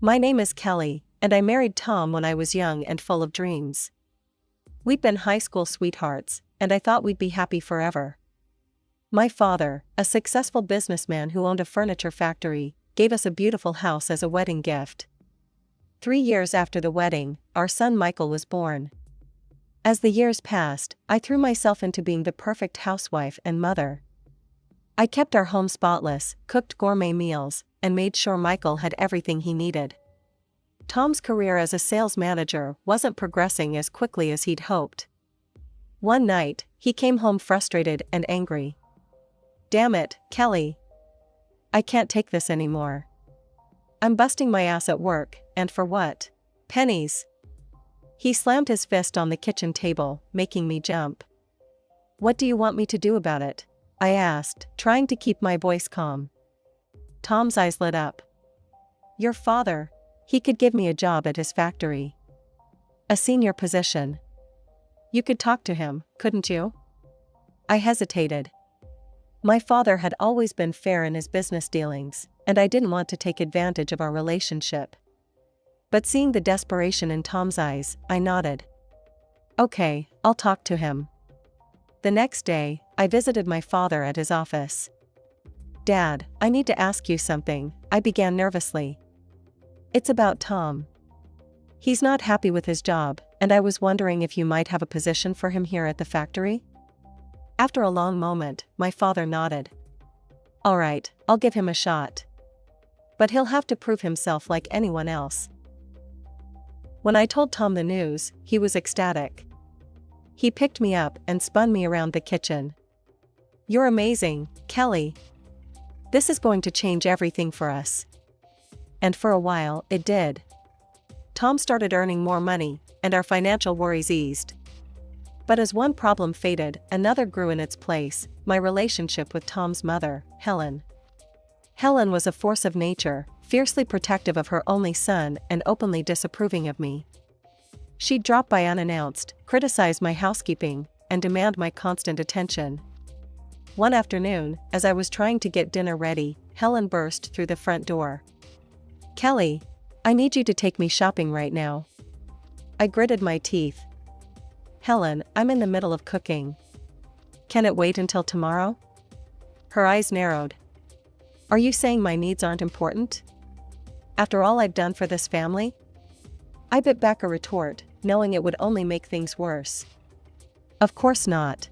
My name is Kelly, and I married Tom when I was young and full of dreams. We'd been high school sweethearts, and I thought we'd be happy forever. My father, a successful businessman who owned a furniture factory, gave us a beautiful house as a wedding gift. 3 years after the wedding, our son Michael was born. As the years passed, I threw myself into being the perfect housewife and mother. I kept our home spotless, cooked gourmet meals, and made sure Michael had everything he needed. Tom's career as a sales manager wasn't progressing as quickly as he'd hoped. One night, he came home frustrated and angry. "Damn it, Kelly. I can't take this anymore. I'm busting my ass at work, and for what? Pennies." He slammed his fist on the kitchen table, making me jump. "What do you want me to do about it?" I asked, trying to keep my voice calm. Tom's eyes lit up. "Your father. He could give me a job at his factory. A senior position. You could talk to him, couldn't you?" I hesitated. My father had always been fair in his business dealings, and I didn't want to take advantage of our relationship. But seeing the desperation in Tom's eyes, I nodded. "Okay, I'll talk to him." The next day, I visited my father at his office. "Dad, I need to ask you something," I began nervously. "It's about Tom. He's not happy with his job, and I was wondering if you might have a position for him here at the factory?" After a long moment, my father nodded. "All right, I'll give him a shot. But he'll have to prove himself like anyone else." When I told Tom the news, he was ecstatic. He picked me up and spun me around the kitchen. "You're amazing, Kelly. This is going to change everything for us." And for a while, it did. Tom started earning more money, and our financial worries eased. But as one problem faded, another grew in its place: my relationship with Tom's mother, Helen. Helen was a force of nature, fiercely protective of her only son and openly disapproving of me. She'd drop by unannounced, criticize my housekeeping, and demand my constant attention. One afternoon, as I was trying to get dinner ready, Helen burst through the front door. "Kelly, I need you to take me shopping right now." I gritted my teeth. "Helen, I'm in the middle of cooking. Can it wait until tomorrow?" Her eyes narrowed. "Are you saying my needs aren't important? After all I've done for this family?" I bit back a retort, knowing it would only make things worse. "Of course not.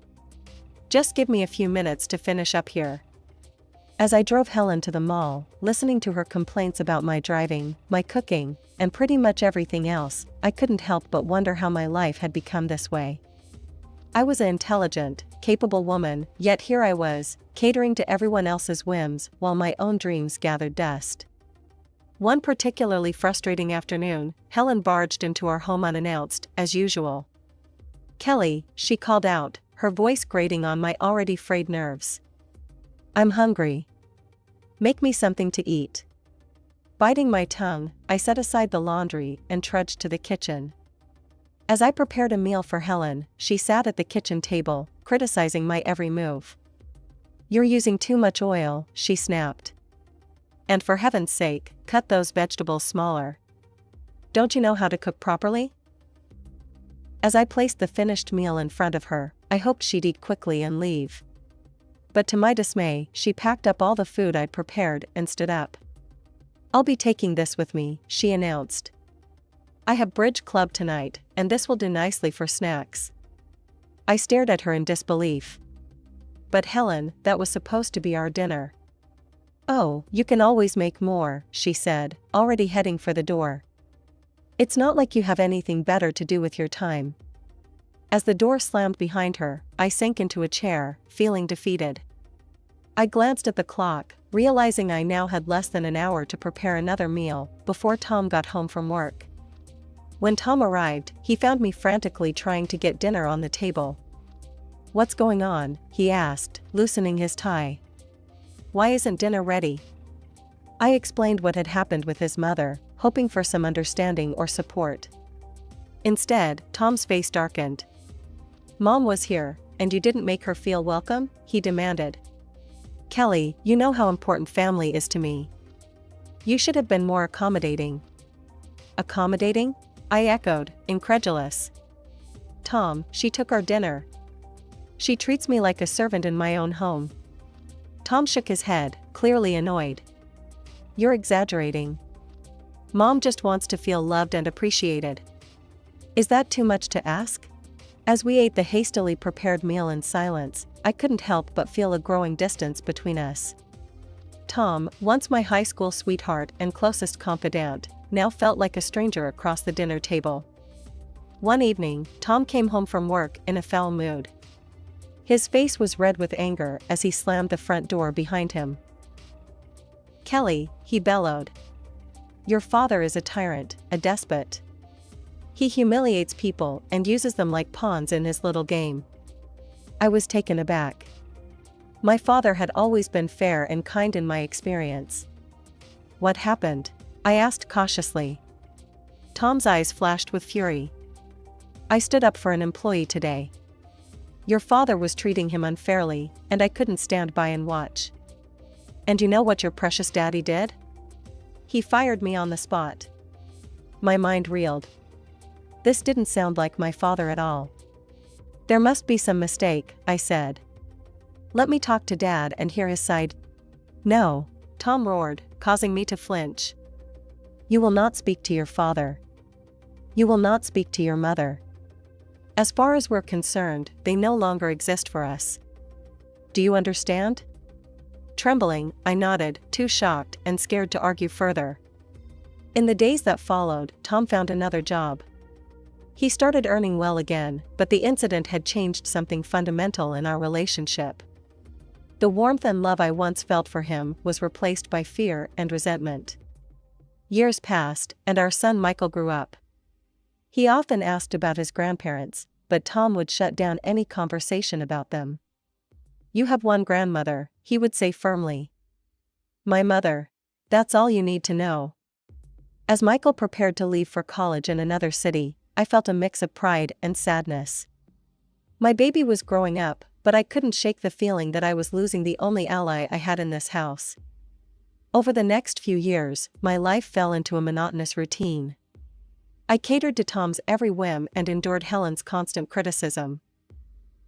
Just give me a few minutes to finish up here." As I drove Helen to the mall, listening to her complaints about my driving, my cooking, and pretty much everything else, I couldn't help but wonder how my life had become this way. I was an intelligent, capable woman, yet here I was, catering to everyone else's whims while my own dreams gathered dust. One particularly frustrating afternoon, Helen barged into our home unannounced, as usual. "Kelly," she called out, her voice grating on my already frayed nerves. "I'm hungry. Make me something to eat." Biting my tongue, I set aside the laundry and trudged to the kitchen. As I prepared a meal for Helen, she sat at the kitchen table, criticizing my every move. "You're using too much oil," she snapped. "And for heaven's sake, cut those vegetables smaller. Don't you know how to cook properly?" As I placed the finished meal in front of her, I hoped she'd eat quickly and leave. But to my dismay, she packed up all the food I'd prepared and stood up. "I'll be taking this with me," she announced. "I have bridge club tonight, and this will do nicely for snacks." I stared at her in disbelief. "But Helen, that was supposed to be our dinner." "Oh, you can always make more," she said, already heading for the door. "It's not like you have anything better to do with your time." As the door slammed behind her, I sank into a chair, feeling defeated. I glanced at the clock, realizing I now had less than an hour to prepare another meal before Tom got home from work. When Tom arrived, he found me frantically trying to get dinner on the table. "What's going on?" he asked, loosening his tie. "Why isn't dinner ready?" I explained what had happened with his mother, hoping for some understanding or support. Instead, Tom's face darkened. "Mom was here, and you didn't make her feel welcome?" he demanded. "Kelly, you know how important family is to me. You should have been more accommodating." Accommodating? I echoed, incredulous. Tom, she took our dinner. She treats me like a servant in my own home. Tom shook his head, clearly annoyed. You're exaggerating. Mom just wants to feel loved and appreciated. Is that too much to ask? As we ate the hastily prepared meal in silence, I couldn't help but feel a growing distance between us. Tom, once my high school sweetheart and closest confidant, now felt like a stranger across the dinner table. One evening, Tom came home from work in a foul mood. His face was red with anger as he slammed the front door behind him. Kelly, he bellowed. Your father is a tyrant, a despot. He humiliates people and uses them like pawns in his little game. I was taken aback. My father had always been fair and kind in my experience. What happened? I asked cautiously. Tom's eyes flashed with fury. I stood up for an employee today. Your father was treating him unfairly, and I couldn't stand by and watch. And you know what your precious daddy did? He fired me on the spot. My mind reeled. This didn't sound like my father at all. There must be some mistake, I said. Let me talk to Dad and hear his side. No, Tom roared, causing me to flinch. You will not speak to your father. You will not speak to your mother. As far as we're concerned, they no longer exist for us. Do you understand? Trembling, I nodded, too shocked and scared to argue further. In the days that followed, Tom found another job. He started earning well again, but the incident had changed something fundamental in our relationship. The warmth and love I once felt for him was replaced by fear and resentment. Years passed, and our son Michael grew up. He often asked about his grandparents, but Tom would shut down any conversation about them. You have one grandmother, he would say firmly. My mother. That's all you need to know. As Michael prepared to leave for college in another city, I felt a mix of pride and sadness. My baby was growing up, but I couldn't shake the feeling that I was losing the only ally I had in this house. Over the next few years, my life fell into a monotonous routine. I catered to Tom's every whim and endured Helen's constant criticism.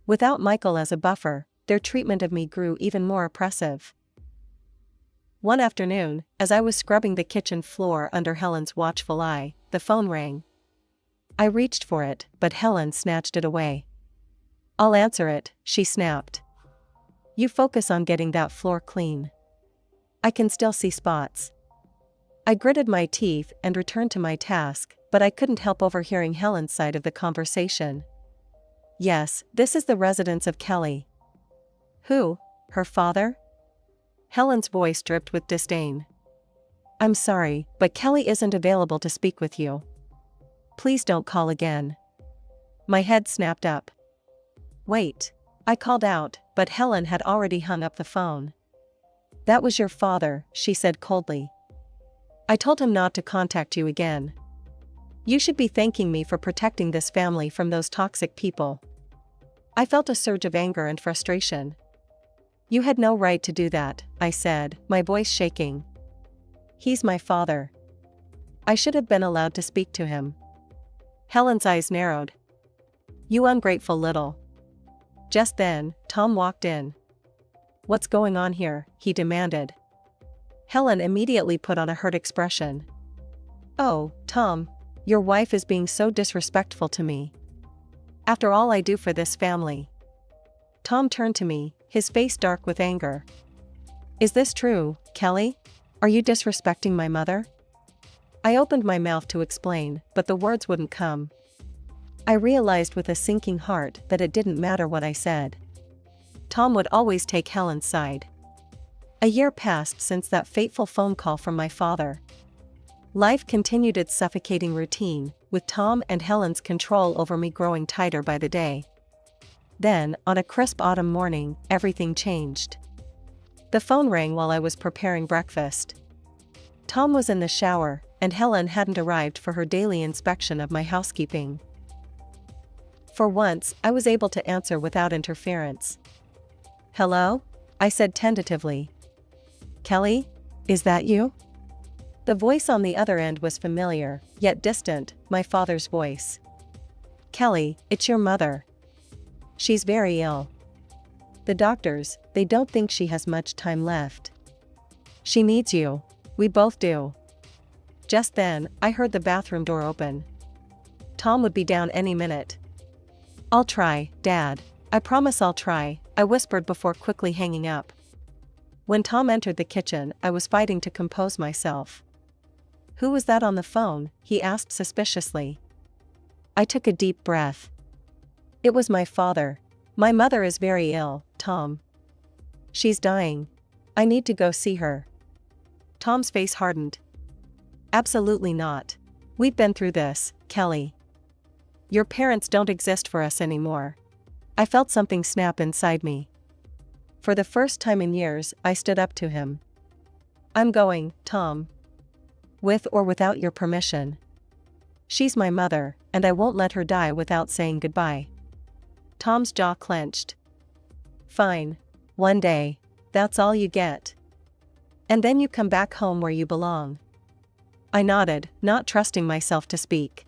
Without Michael as a buffer, their treatment of me grew even more oppressive. One afternoon, as I was scrubbing the kitchen floor under Helen's watchful eye, the phone rang. I reached for it, but Helen snatched it away. I'll answer it, she snapped. You focus on getting that floor clean. I can still see spots. I gritted my teeth and returned to my task, but I couldn't help overhearing Helen's side of the conversation. Yes, this is the residence of Kelly. Who? Her father? Helen's voice dripped with disdain. I'm sorry, but Kelly isn't available to speak with you. Please don't call again. My head snapped up. Wait. I called out, but Helen had already hung up the phone. That was your father, she said coldly. I told him not to contact you again. You should be thanking me for protecting this family from those toxic people. I felt a surge of anger and frustration. You had no right to do that, I said, my voice shaking. He's my father. I should have been allowed to speak to him. Helen's eyes narrowed. You ungrateful little. Just then, Tom walked in. What's going on here? He demanded. Helen immediately put on a hurt expression. Oh, Tom, your wife is being so disrespectful to me. After all I do for this family. Tom turned to me, his face dark with anger. Is this true, Kelly? Are you disrespecting my mother? I opened my mouth to explain, but the words wouldn't come. I realized with a sinking heart that it didn't matter what I said. Tom would always take Helen's side. A year passed since that fateful phone call from my father. Life continued its suffocating routine, with Tom and Helen's control over me growing tighter by the day. Then, on a crisp autumn morning, everything changed. The phone rang while I was preparing breakfast. Tom was in the shower, and Helen hadn't arrived for her daily inspection of my housekeeping. For once, I was able to answer without interference. Hello? I said tentatively. Kelly? Is that you? The voice on the other end was familiar, yet distant, my father's voice. Kelly, it's your mother. She's very ill. The doctors, they don't think she has much time left. She needs you. We both do. Just then, I heard the bathroom door open. Tom would be down any minute. I'll try, Dad. I promise I'll try, I whispered before quickly hanging up. When Tom entered the kitchen, I was fighting to compose myself. Who was that on the phone? He asked suspiciously. I took a deep breath. It was my father. My mother is very ill, Tom. She's dying. I need to go see her. Tom's face hardened. Absolutely not. We've been through this, Kelly. Your parents don't exist for us anymore. I felt something snap inside me. For the first time in years, I stood up to him. I'm going, Tom. With or without your permission. She's my mother, and I won't let her die without saying goodbye. Tom's jaw clenched. Fine. One day. That's all you get. And then you come back home where you belong. I nodded, not trusting myself to speak.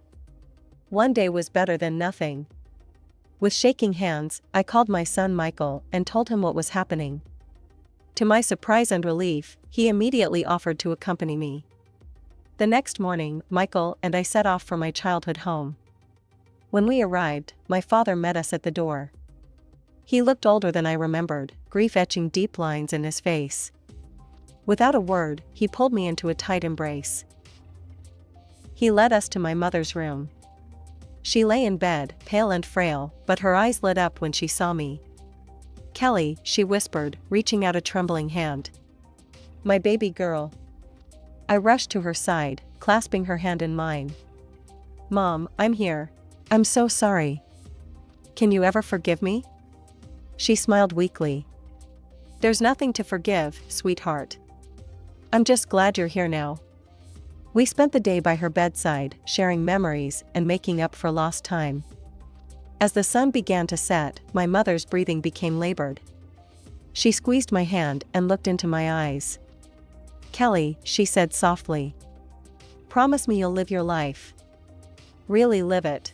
One day was better than nothing. With shaking hands, I called my son Michael and told him what was happening. To my surprise and relief, he immediately offered to accompany me. The next morning, Michael and I set off for my childhood home. When we arrived, my father met us at the door. He looked older than I remembered, grief etching deep lines in his face. Without a word, he pulled me into a tight embrace. He led us to my mother's room. She lay in bed, pale and frail, but her eyes lit up when she saw me. Kelly, she whispered, reaching out a trembling hand. My baby girl. I rushed to her side, clasping her hand in mine. Mom, I'm here. I'm so sorry. Can you ever forgive me? She smiled weakly. There's nothing to forgive, sweetheart. I'm just glad you're here now. We spent the day by her bedside, sharing memories and making up for lost time. As the sun began to set, my mother's breathing became labored. She squeezed my hand and looked into my eyes. Kelly, she said softly. Promise me you'll live your life. Really live it.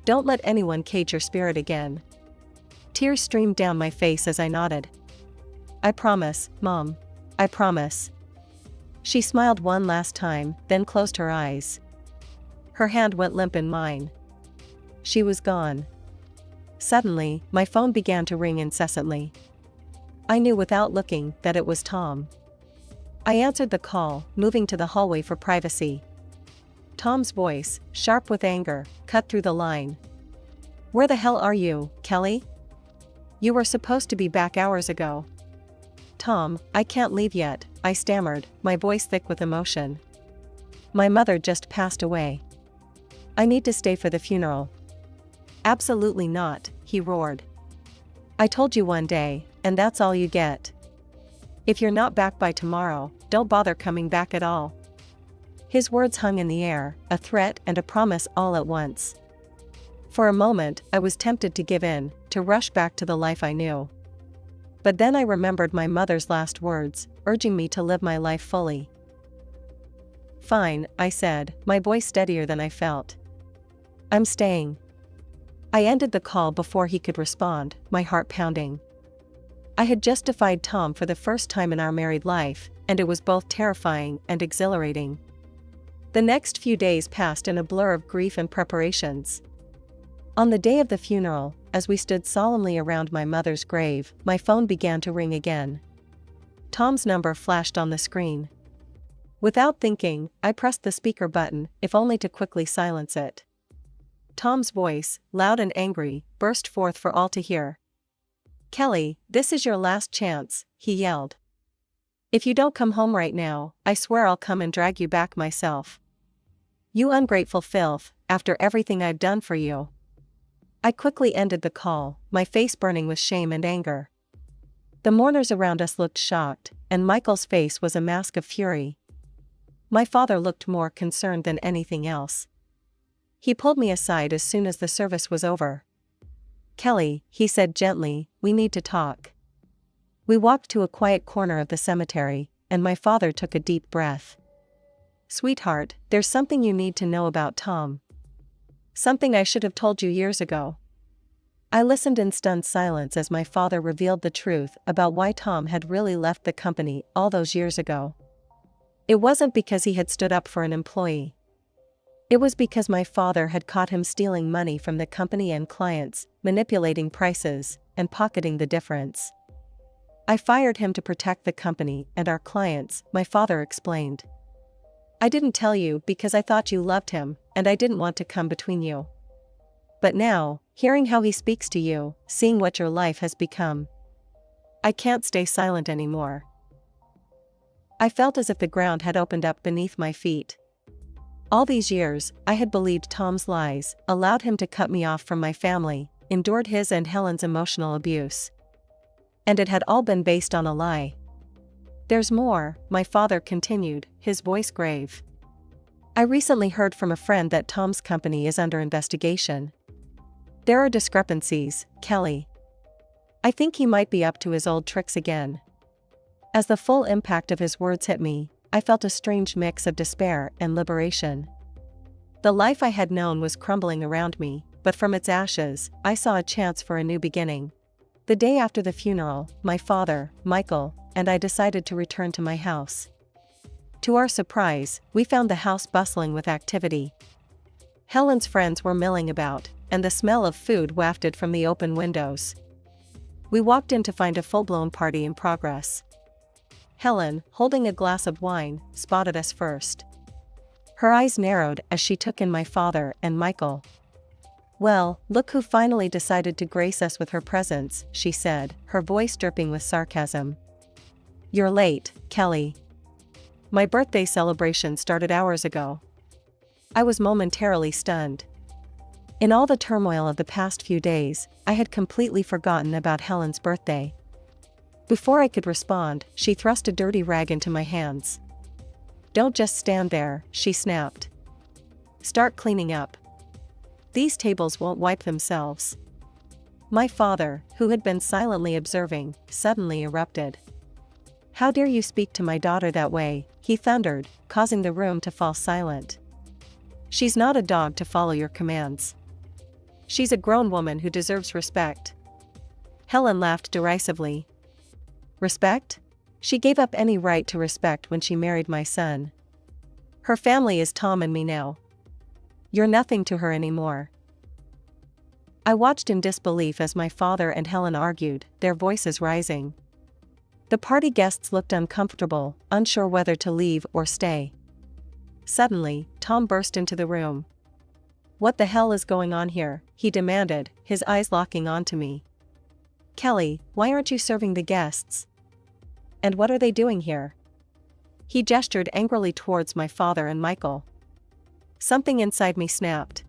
Don't let anyone cage your spirit again. Tears streamed down my face as I nodded. I promise, Mom. I promise. She smiled one last time, then closed her eyes. Her hand went limp in mine. She was gone. Suddenly, my phone began to ring incessantly. I knew without looking that it was Tom. I answered the call, moving to the hallway for privacy. Tom's voice, sharp with anger, cut through the line. Where the hell are you, Kelly? You were supposed to be back hours ago. Tom, I can't leave yet, I stammered, my voice thick with emotion. My mother just passed away. I need to stay for the funeral. Absolutely not, he roared. I told you one day, and that's all you get. If you're not back by tomorrow, don't bother coming back at all. His words hung in the air, a threat and a promise all at once. For a moment, I was tempted to give in, to rush back to the life I knew. But then I remembered my mother's last words, urging me to live my life fully. Fine, I said, my voice steadier than I felt. I'm staying. I ended the call before he could respond, my heart pounding. I had just defied Tom for the first time in our married life, and it was both terrifying and exhilarating. The next few days passed in a blur of grief and preparations. On the day of the funeral, as we stood solemnly around my mother's grave, my phone began to ring again. Tom's number flashed on the screen. Without thinking, I pressed the speaker button, if only to quickly silence it. Tom's voice, loud and angry, burst forth for all to hear. Kelly, this is your last chance, he yelled. If you don't come home right now, I swear I'll come and drag you back myself. You ungrateful filth, after everything I've done for you. I quickly ended the call, my face burning with shame and anger. The mourners around us looked shocked, and Michael's face was a mask of fury. My father looked more concerned than anything else. He pulled me aside as soon as the service was over. Kelly, he said gently, we need to talk. We walked to a quiet corner of the cemetery, and my father took a deep breath. "Sweetheart, there's something you need to know about Tom. Something I should have told you years ago." I listened in stunned silence as my father revealed the truth about why Tom had really left the company all those years ago. It wasn't because he had stood up for an employee. It was because my father had caught him stealing money from the company and clients, manipulating prices, and pocketing the difference. "I fired him to protect the company and our clients," my father explained. "I didn't tell you because I thought you loved him, and I didn't want to come between you. But now, hearing how he speaks to you, seeing what your life has become, I can't stay silent anymore." I felt as if the ground had opened up beneath my feet. All these years, I had believed Tom's lies, allowed him to cut me off from my family, endured his and Helen's emotional abuse. And it had all been based on a lie. "There's more," my father continued, his voice grave. "I recently heard from a friend that Tom's company is under investigation. There are discrepancies, Kelly. I think he might be up to his old tricks again." As the full impact of his words hit me, I felt a strange mix of despair and liberation. The life I had known was crumbling around me, but from its ashes, I saw a chance for a new beginning. The day after the funeral, my father, Michael, and I decided to return to my house. To our surprise, we found the house bustling with activity. Helen's friends were milling about, and the smell of food wafted from the open windows. We walked in to find a full-blown party in progress. Helen, holding a glass of wine, spotted us first. Her eyes narrowed as she took in my father and Michael. "Well, look who finally decided to grace us with her presence," she said, her voice dripping with sarcasm. "You're late, Kelly. My birthday celebration started hours ago." I was momentarily stunned. In all the turmoil of the past few days, I had completely forgotten about Helen's birthday. Before I could respond, she thrust a dirty rag into my hands. "Don't just stand there," she snapped. "Start cleaning up. These tables won't wipe themselves." My father, who had been silently observing, suddenly erupted. "How dare you speak to my daughter that way?" he thundered, causing the room to fall silent. "She's not a dog to follow your commands. She's a grown woman who deserves respect." Helen laughed derisively. "Respect? She gave up any right to respect when she married my son. Her family is Tom and me now. You're nothing to her anymore." I watched in disbelief as my father and Helen argued, their voices rising. The party guests looked uncomfortable, unsure whether to leave or stay. Suddenly, Tom burst into the room. "What the hell is going on here?" he demanded, his eyes locking onto me. "Kelly, why aren't you serving the guests? And what are they doing here?" He gestured angrily towards my father and Michael. Something inside me snapped.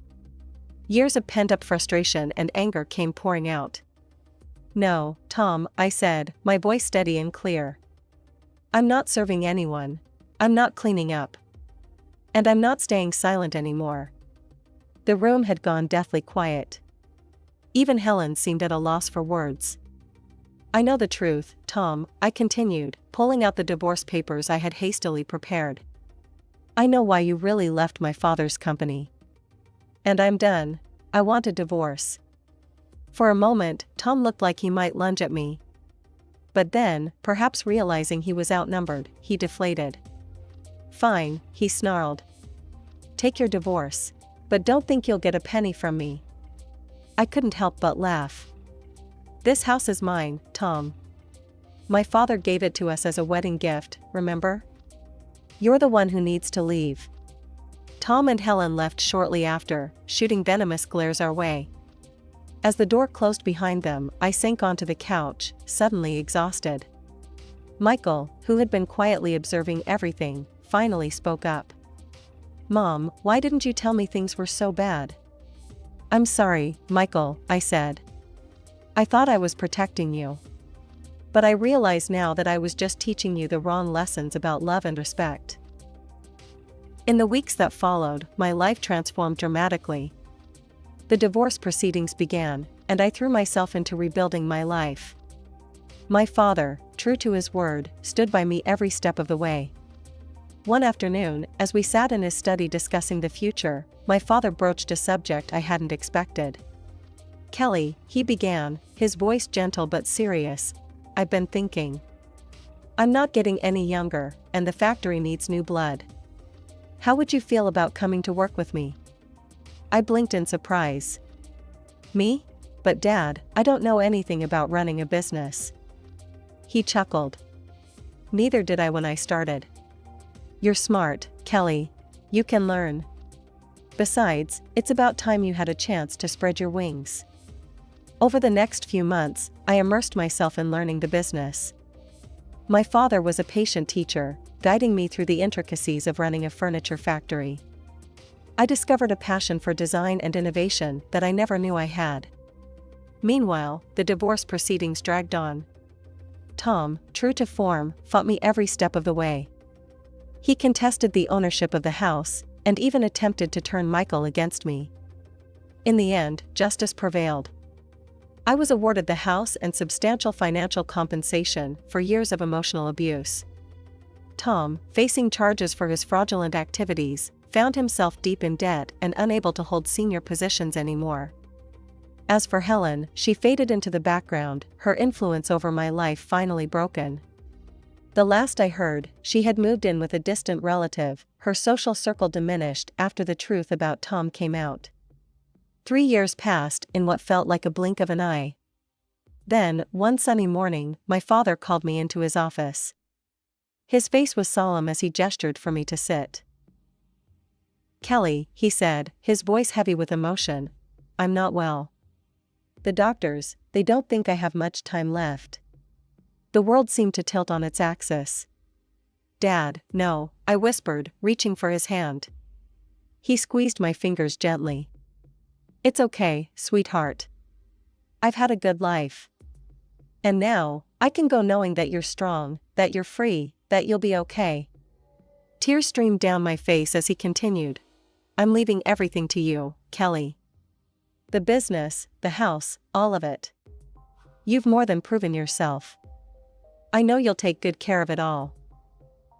Years of pent-up frustration and anger came pouring out. "No, Tom," I said, my voice steady and clear. "I'm not serving anyone. I'm not cleaning up. And I'm not staying silent anymore." The room had gone deathly quiet. Even Helen seemed at a loss for words. "I know the truth, Tom," I continued, pulling out the divorce papers I had hastily prepared. "I know why you really left my father's company. And I'm done. I want a divorce." For a moment, Tom looked like he might lunge at me. But then, perhaps realizing he was outnumbered, he deflated. "Fine," he snarled. "Take your divorce. But don't think you'll get a penny from me." I couldn't help but laugh. "This house is mine, Tom. My father gave it to us as a wedding gift, remember? You're the one who needs to leave." Tom and Helen left shortly after, shooting venomous glares our way. As the door closed behind them, I sank onto the couch, suddenly exhausted. Michael, who had been quietly observing everything, finally spoke up. "Mom, why didn't you tell me things were so bad?" "I'm sorry, Michael," I said. "I thought I was protecting you. But I realize now that I was just teaching you the wrong lessons about love and respect." In the weeks that followed, my life transformed dramatically. The divorce proceedings began, and I threw myself into rebuilding my life. My father, true to his word, stood by me every step of the way. One afternoon, as we sat in his study discussing the future, my father broached a subject I hadn't expected. "Kelly," he began, his voice gentle but serious, "I've been thinking. I'm not getting any younger, and the factory needs new blood. How would you feel about coming to work with me?" I blinked in surprise. "Me? But Dad, I don't know anything about running a business." He chuckled. "Neither did I when I started. You're smart, Kelly. You can learn. Besides, it's about time you had a chance to spread your wings." Over the next few months, I immersed myself in learning the business. My father was a patient teacher, guiding me through the intricacies of running a furniture factory. I discovered a passion for design and innovation that I never knew I had. Meanwhile, the divorce proceedings dragged on. Tom, true to form, fought me every step of the way. He contested the ownership of the house, and even attempted to turn Michael against me. In the end, justice prevailed. I was awarded the house and substantial financial compensation for years of emotional abuse. Tom, facing charges for his fraudulent activities, found himself deep in debt and unable to hold senior positions anymore. As for Helen, she faded into the background, her influence over my life finally broken. The last I heard, she had moved in with a distant relative, her social circle diminished after the truth about Tom came out. 3 years passed in what felt like a blink of an eye. Then, one sunny morning, my father called me into his office. His face was solemn as he gestured for me to sit. "Kelly," he said, his voice heavy with emotion, "I'm not well. The doctors, they don't think I have much time left." The world seemed to tilt on its axis. "Dad, no," I whispered, reaching for his hand. He squeezed my fingers gently. "It's okay, sweetheart. I've had a good life. And now, I can go knowing that you're strong, that you're free, that you'll be okay." Tears streamed down my face as he continued. "I'm leaving everything to you, Kelly. The business, the house, all of it. You've more than proven yourself. I know you'll take good care of it all."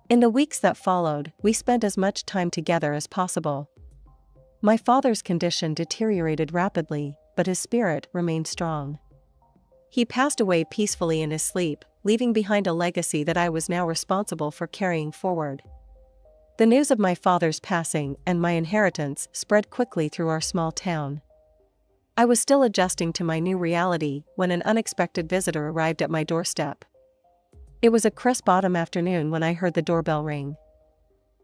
In the weeks that followed, we spent as much time together as possible. My father's condition deteriorated rapidly, but his spirit remained strong. He passed away peacefully in his sleep, leaving behind a legacy that I was now responsible for carrying forward. The news of my father's passing and my inheritance spread quickly through our small town. I was still adjusting to my new reality when an unexpected visitor arrived at my doorstep. It was a crisp autumn afternoon when I heard the doorbell ring.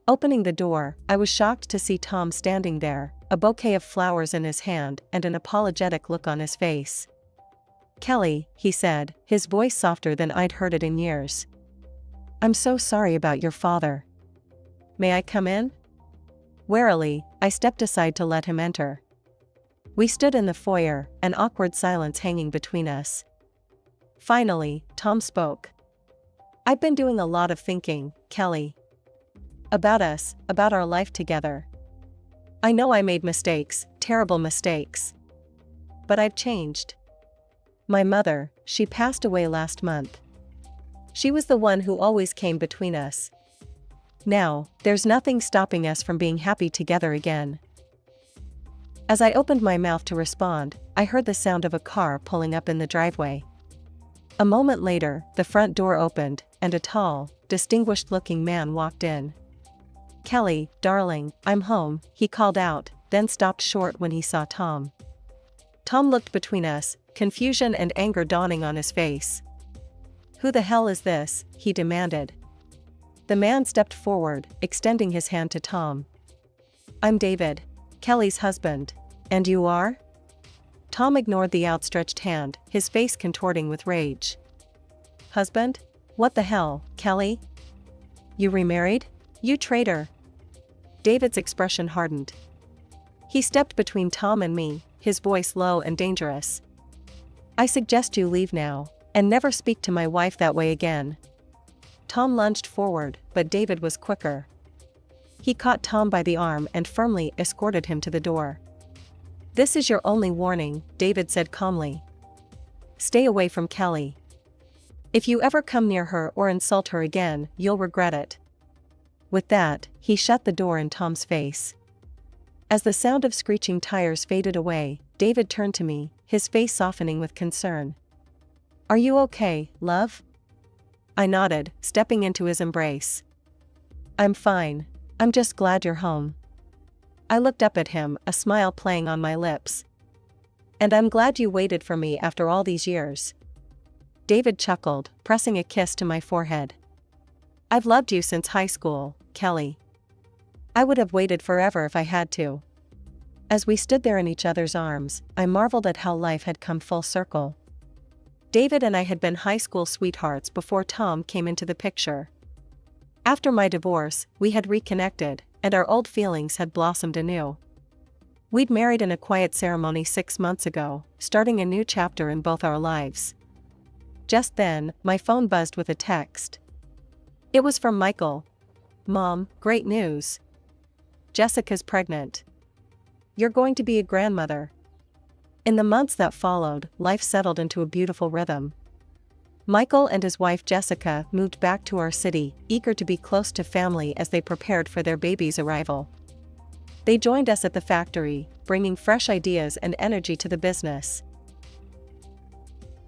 Opening the door, I was shocked to see Tom standing there, a bouquet of flowers in his hand and an apologetic look on his face. "Kelly," he said, his voice softer than I'd heard it in years. "I'm so sorry about your father. May I come in?" Warily, I stepped aside to let him enter. We stood in the foyer, an awkward silence hanging between us. Finally, Tom spoke. "I've been doing a lot of thinking, Kelly. About us, about our life together. I know I made mistakes, terrible mistakes. But I've changed. My mother, she passed away last month. She was the one who always came between us. Now, there's nothing stopping us from being happy together again." As I opened my mouth to respond, I heard the sound of a car pulling up in the driveway. A moment later, the front door opened, and a tall, distinguished-looking man walked in. "Kelly, darling, I'm home," he called out, then stopped short when he saw Tom. Tom looked between us, confusion and anger dawning on his face. "Who the hell is this?" he demanded. The man stepped forward, extending his hand to Tom. "I'm David, Kelly's husband. And you are?" Tom ignored the outstretched hand, his face contorting with rage. "Husband? What the hell, Kelly? You remarried? You traitor!" David's expression hardened. He stepped between Tom and me, his voice low and dangerous. "I suggest you leave now, and never speak to my wife that way again." Tom lunged forward, but David was quicker. He caught Tom by the arm and firmly escorted him to the door. "This is your only warning," David said calmly. "Stay away from Kelly. If you ever come near her or insult her again, you'll regret it." With that, he shut the door in Tom's face. As the sound of screeching tires faded away, David turned to me, his face softening with concern. "Are you okay, love?" I nodded, stepping into his embrace. "I'm fine. I'm just glad you're home." I looked up at him, a smile playing on my lips. "And I'm glad you waited for me after all these years." David chuckled, pressing a kiss to my forehead. "I've loved you since high school, Kelly. I would have waited forever if I had to." As we stood there in each other's arms, I marveled at how life had come full circle. David and I had been high school sweethearts before Tom came into the picture. After my divorce, we had reconnected, and our old feelings had blossomed anew. We'd married in a quiet ceremony 6 months ago, starting a new chapter in both our lives. Just then, my phone buzzed with a text. It was from Michael. "Mom, great news. Jessica's pregnant. You're going to be a grandmother." In the months that followed, life settled into a beautiful rhythm. Michael and his wife Jessica moved back to our city, eager to be close to family as they prepared for their baby's arrival. They joined us at the factory, bringing fresh ideas and energy to the business.